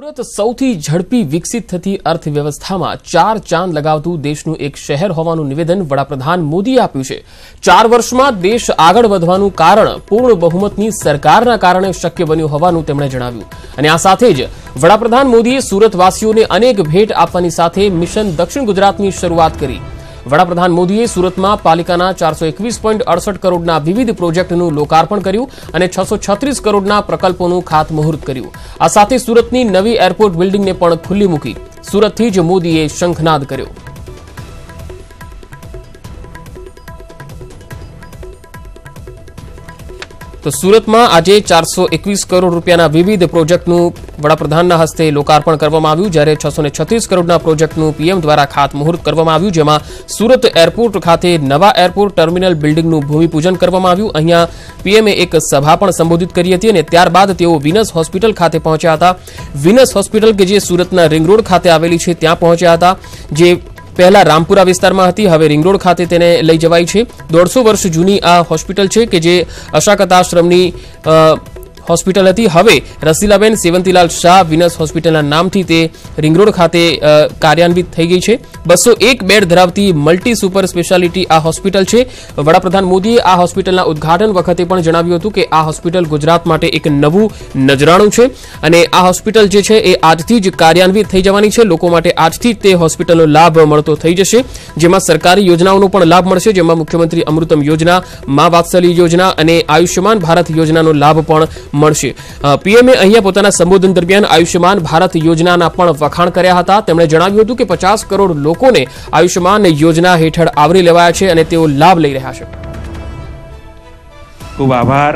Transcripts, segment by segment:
સુરત સૌથી ઝડપી વિકસિત થતી અર્થવ્યવસ્થામાં ચાર ચાંદ લગાવતું દેશનું એક શહેર હોવાનું નિવેદન વડાપ્રધાન મોદીએ આપ્યું છે। 4 વર્ષમાં દેશ આગળ વધવાનું કારણ પૂર્ણ બહુમતની સરકારના કારણે શક્ય બન્યું હોવાનું તેમણે જણાવ્યું અને આ સાથે જ વડાપ્રધાન મોદીએ સુરતવાસીઓને અનેક ભેટ આપવાની સાથે મિશન દક્ષિણ ગુજરાતની શરૂઆત કરી। વડાપ્રધાન મોદીએ સુરતમાં પાલિકાના 421.68 કરોડના વિવિધ પ્રોજેક્ટનું લોકાર્પણ કર્યું અને 636 કરોડના પ્રકલ્પોનું ખાતમુહૂર્ત કર્યું। આ સાથે સુરતની નવી એરપોર્ટ બિલ્ડિંગને પણ ખુલ્લી મૂકી। સુરતથી જ મોદીએ શંખનાદ કર્યો। તો સુરતમાં આજે 421 કરોડ રૂપિયાના વિવિધ પ્રોજેક્ટનું વડાપ્રધાનના હસ્તે લોકાર્પણ કરવામાં આવ્યું, જ્યારે 636 કરોડના પ્રોજેક્ટનું પીએમ દ્વારા ખાતમુહૂર્ત કરવામાં આવ્યું, જેમાં સુરત એરપોર્ટ ખાતે નવા એરપોર્ટ ટર્મિનલ બિલ્ડિંગનું ભૂમિપૂજન કરવામાં આવ્યું। અહીંયા પીએમએ એક સભા પણ સંબોધિત કરી હતી અને ત્યારબાદ તેઓ વિનસ હોસ્પિટલ ખાતે પહોંચ્યા હતા। વિનસ હોસ્પિટલ કે જે સુરતના રિંગ રોડ ખાતે આવેલી છે ત્યાં પહોંચ્યા હતા, જે પહેલા રામપુરા વિસ્તારમાં હતી, હવે રિંગ રોડ ખાતે તેને લઈ જવાઈ છે। 150 વર્ષ જૂની આ હોસ્પિટલ છે કે જે અશાકતાશ્રમની હોસ્પિટલ હતી। હવે રસીલાબેન સેવંતીલાલ શાહ વિનસ હોસ્પિટલના નામથી તે રિંગ રોડ ખાતે કાર્યાન્વિત થઈ ગઈ છે। 201 બેડ ધરાવતી મલ્ટી સુપર સ્પેશિયાલિટી આ હોસ્પિટલ છે। વડાપ્રધાન મોદીએ આ હોસ્પિટલના ઉદ્ઘાટન વખતે પણ જણાવ્યું હતું કે આ હોસ્પિટલ ગુજરાત માટે એક નવું નજરાણું છે અને આ હોસ્પિટલ જે છે એ આજથી જ કાર્યાન્વિત થઈ જવાની છે। લોકો માટે આજથી જ તે હોસ્પિટલનો લાભ મળતો થઈ જશે, જેમાં સરકારી યોજનાઓનો પણ લાભ મળશે, જેમાં મુખ્યમંત્રી અમૃતમ યોજના, મા વાત્સલ્ય યોજના અને આયુષ્યમાન ભારત યોજનાનો લાભ પણ મળશે। પીએમએ અહીંયા પોતાના સંબોધન દરમિયાન આયુષ્યમાન ભારત યોજનાના પણ વખાણ કર્યા હતા। તેમણે જણાવ્યું હતું કે 50 કરોડ લોકોને આયુષ્યમાન યોજના હેઠળ આવરી લેવાયા છે અને તેઓ લાભ લઈ રહ્યા છે। खूब आभार।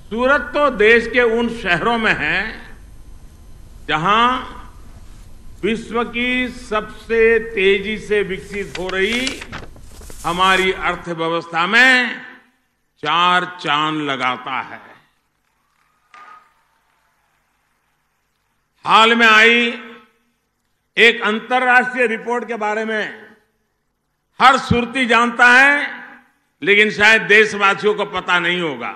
सूरत तो देश के उन शहरों में है जहां विश्व की सबसे तेजी से विकसित हो रही हमारी अर्थव्यवस्था में चार चांद लगाता है। हाल में आई एक अंतर्राष्ट्रीय रिपोर्ट के बारे में हर सुरती जानता है, लेकिन शायद देशवासियों को पता नहीं होगा।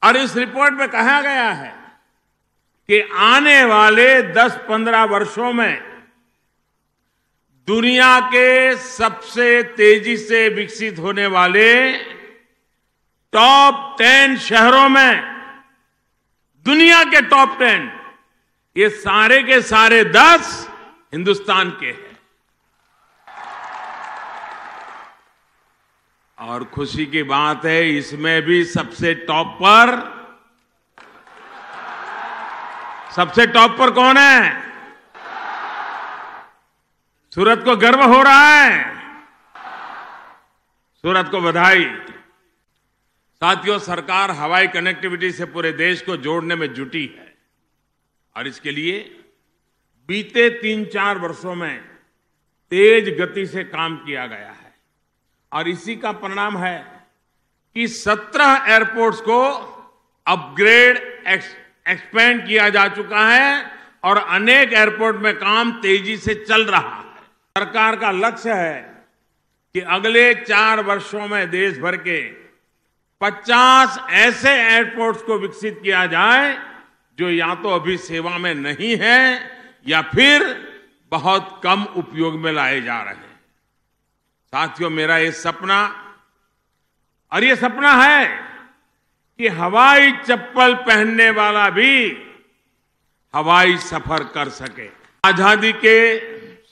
और इस रिपोर्ट में कहा गया है कि आने वाले 10-15 वर्षों में दुनिया के सबसे तेजी से विकसित होने वाले टॉप 10 शहरों में दुनिया के टॉप 10 ये सारे के सारे 10 हिंदुस्तान के हैं। और खुशी की बात है, इसमें भी सबसे टॉप पर कौन है? सूरत को गर्व हो रहा है। सूरत को बधाई। साथियों, सरकार हवाई कनेक्टिविटी से पूरे देश को जोड़ने में जुटी है और इसके लिए बीते 3-4 वर्षों में तेज गति से काम किया गया है और इसी का परिणाम है कि 17 एयरपोर्ट्स को अपग्रेड एक्सपेंड किया जा चुका है और अनेक एयरपोर्ट में काम तेजी से चल रहा है। सरकार का लक्ष्य है कि अगले 4 वर्षों में देश भर के 50 ऐसे एयरपोर्ट्स को विकसित किया जाए जो या तो अभी सेवा में नहीं है या फिर बहुत कम उपयोग में लाए जा रहे हैं। साथियों, मेरा ये सपना है कि हवाई चप्पल पहनने वाला भी हवाई सफर कर सके। आजादी के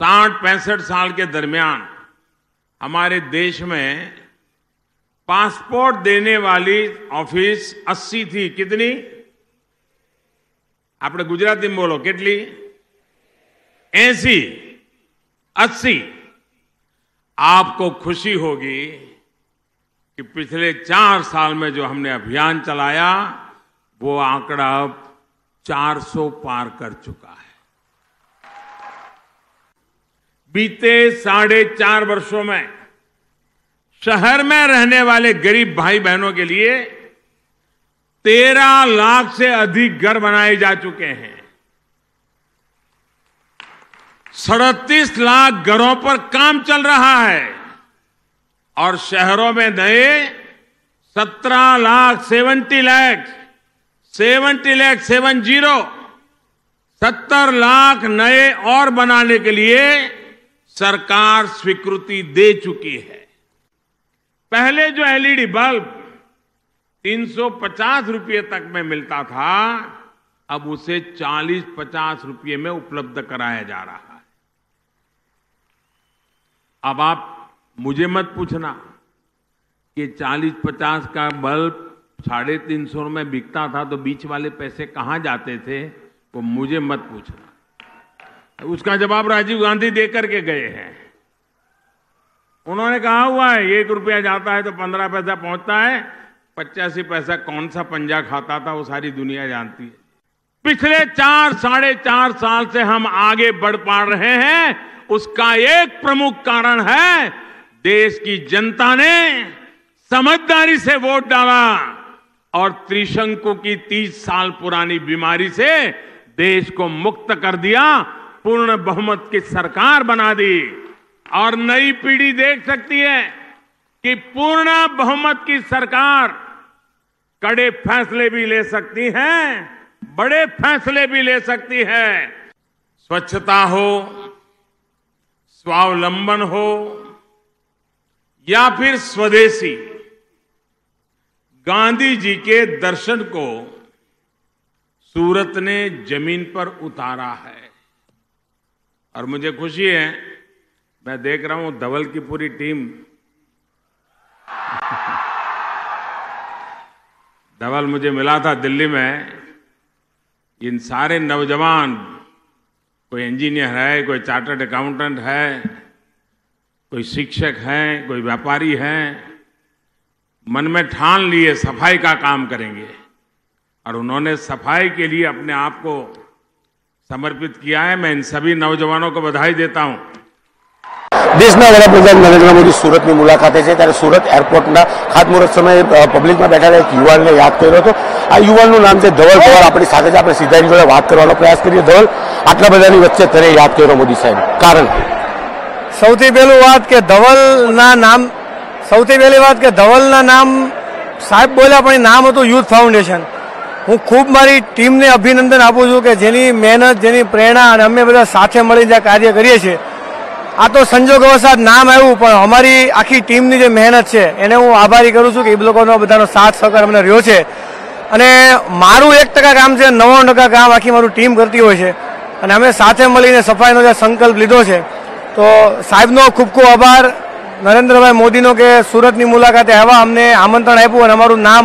60-65 साल के दरमियान हमारे देश में पासपोर्ट देने वाली ऑफिस 80 थी। कितनी? आपने गुजराती में बोलो, कितनी? 80। आपको खुशी होगी कि पिछले 4 साल में जो हमने अभियान चलाया वो आंकड़ा अब 400 पार कर चुका है। बीते 4.5 वर्षों में शहर में रहने वाले गरीब भाई बहनों के लिए 13 लाख से अधिक घर बनाए जा चुके हैं। 37 लाख घरों पर काम चल रहा है और शहरों में नए 70 लाख 70 लाख नए और बनाने के लिए सरकार स्वीकृति दे चुकी है। पहले जो एलईडी बल्ब 350 रुपये तक में मिलता था, अब उसे 40-50 रुपये में उपलब्ध कराया जा रहा है। अब आप मुझे मत पूछना कि 40-50 का बल्ब 350 में बिकता था तो बीच वाले पैसे कहां जाते थे, वो मुझे मत पूछना। उसका जवाब राजीव गांधी देकर के गए हैं। उन्होंने कहा हुआ है 1 रुपया जाता है तो 15 पैसा पहुंचता है, 85 पैसा कौन सा पंजा खाता था वो सारी दुनिया जानती है। पिछले 4-4.5 साल से हम आगे बढ़ पा रहे हैं, उसका एक प्रमुख कारण है देश की जनता ने समझदारी से वोट डाला और त्रिशंकु की 30 साल पुरानी बीमारी से देश को मुक्त कर दिया, पूर्ण बहुमत की सरकार बना दी। और नई पीढ़ी देख सकती है कि पूर्ण बहुमत की सरकार कड़े फैसले भी ले सकती है, बड़े फैसले भी ले सकती है। स्वच्छता हो, स्वावलंबन हो या फिर स्वदेशी, गांधी जी के दर्शन को सूरत ने जमीन पर उतारा है। और मुझे खुशी है, मैं देख रहा हूं धवल की पूरी टीम, धवल मुझे मिला था दिल्ली में, इन सारे नौजवान, कोई इंजीनियर है, कोई चार्टर्ड अकाउंटेंट है, कोई शिक्षक है, कोई व्यापारी है, मन में ठान लिए सफाई का काम करेंगे और उन्होंने सफाई के लिए अपने आप को समर्पित किया है। मैं इन सभी नौजवानों को बधाई देता हूं। દેશના વડાપ્રધાન નરેન્દ્ર મોદી સુરતની મુલાકાતે છે ત્યારે સુરત એરપોર્ટના ખાતમુહૂર્ત સમયે પબ્લિકમાં બેઠેલા એક યુવાનને યાદ કર્યો હતો। આ યુવાનનું નામ છે ધવલ પવાર। આપણી સાથે જ આપણે સીધા એની જોડે વાત કરવાનો પ્રયાસ કરીએ। ધવલ, આટલા બધાની વચ્ચે તને યાદ કર્યો મોદી સાહેબ, કારણ? સૌથી પહેલું વાત કે ધવલના નામ સાહેબ બોલ્યા, પણ એ નામ હતું યુથ ફાઉન્ડેશન। હું ખૂબ મારી ટીમને અભિનંદન આપું છું કે જેની મહેનત, જેની પ્રેરણા અને અમે બધા સાથે મળીને જે કાર્ય કરીએ છીએ। આ તો સંજોગવશાત નામ આવ્યું, પણ અમારી આખી ટીમની જે મહેનત છે એને હું આભારી કરું છું કે એ લોકોનો બધાનો સાથ સહકાર અમને રહ્યો છે। અને મારું 1% કામ છે, 99% કામ આખી મારું ટીમ કરતી હોય છે અને અમે સાથે મળીને સફાઈનો જે સંકલ્પ લીધો છે, તો સાહેબનો ખૂબ ખૂબ આભાર, નરેન્દ્રભાઈ મોદીનો કે સુરતની મુલાકાતે આવ્યા, અમને આમંત્રણ આપ્યું અને અમારું નામ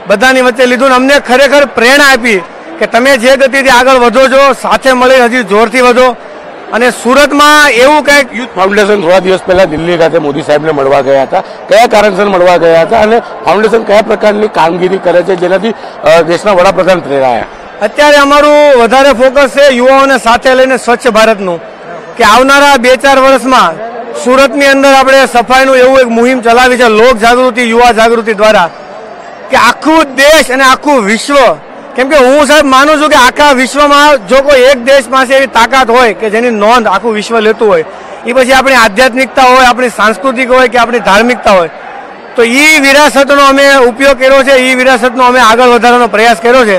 બધાની વચ્ચે લીધું ને અમને ખરેખર પ્રેરણા આપી કે તમે જે ગતિથી આગળ વધો છો, સાથે મળીને હજી જોરથી વધો। અને સુરતમાં એવું કંઈક યુથ ફાઉન્ડેશન થોડા દિવસ પહેલા દિલ્હી ખાતે મોદી સાહેબને મળવા ગયા હતા, કયા કારણસર મળવા ગયા હતા અને ફાઉન્ડેશન કયા પ્રકારની કામગીરી કરે છે જેનાથી દેશના વડાપ્રધાન પ્રેરાયા? અત્યારે અમારું વધારે ફોકસ છે યુવાઓને સાથે લઈને સ્વચ્છ ભારતનું, કે આવનારા 2-4 વર્ષમાં સુરતની અંદર આપણે સફાઈનું એવું એક મુહિમ ચલાવી છે, લોક જાગૃતિ, યુવા જાગૃતિ દ્વારા, કે આખું દેશ અને આખું વિશ્વ, કેમ કે હું સાહેબ માનું છું કે આખા વિશ્વમાં જો કોઈ એક દેશ પાસે એવી તાકાત હોય કે જેની નોંધ આખું વિશ્વ લેતું હોય, એ પછી આપણી આધ્યાત્મિકતા હોય, આપણી સાંસ્કૃતિક હોય કે આપણી ધાર્મિકતા હોય, તો એ વિરાસતનો અમે ઉપયોગ કર્યો છે, એ વિરાસતનો અમે આગળ વધારવાનો પ્રયાસ કર્યો છે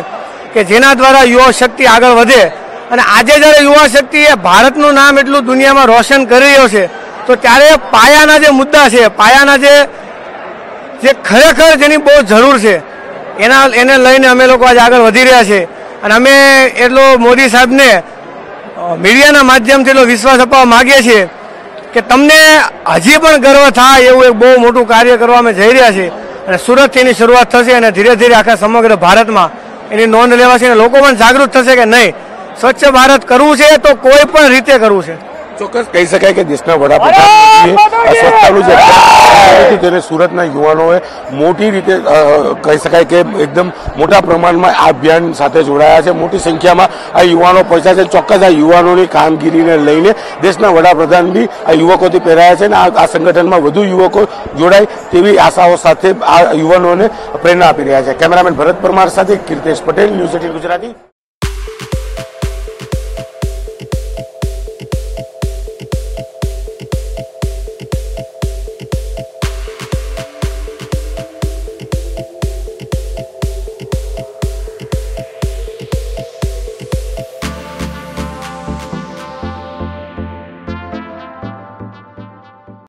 કે જેના દ્વારા યુવા શક્તિ આગળ વધે। અને આજે જ્યારે યુવા શક્તિ એ ભારતનું નામ એટલું દુનિયામાં રોશન કરી રહ્યો છે, તો ત્યારે પાયાના જે મુદ્દા છે, પાયાના જે ખરેખર જેની બહુ જરૂર છે, એને લઈને અમે લોકો આજે આગળ વધી રહ્યા છે। અને અમે એટલો મોદી સાહેબને મીડિયાના માધ્યમથી એટલો વિશ્વાસ અપાવવા માંગીએ છીએ કે તમને હજી પણ ગર્વ થાય એવું એક બહુ મોટું કાર્ય કરવા અમે જઈ રહ્યા છીએ અને સુરતથી એની શરૂઆત થશે અને ધીરે ધીરે આખા સમગ્ર ભારતમાં એની નોંધ લેવાશે અને લોકો પણ જાગૃત થશે કે નહીં, સ્વચ્છ ભારત કરવું છે તો કોઈ પણ રીતે કરવું છે। ચોક્કસ કહી શકાય કે દેશના વડાપ્રધાન સ્વચ્છતાનું જે અભિયાન તેને સુરતના યુવાનોએ મોટી રીતે કહી શકાય કે એકદમ મોટા પ્રમાણમાં આ અભિયાન સાથે જોડાયા છે, મોટી સંખ્યામાં આ યુવાનો પહોંચ્યા છે। ચોક્કસ આ યુવાનોની કામગીરીને લઈને દેશના વડાપ્રધાન બી આ યુવકોથી પ્રેરાયા છે અને આ સંગઠનમાં વધુ યુવકો જોડાય તેવી આશાઓ સાથે આ યુવાનોને પ્રેરણા આપી રહ્યા છે। કેમેરામેન ભરત પરમાર સાથે કીર્તેશ પટેલ, ન્યૂઝ 18 ગુજરાતી।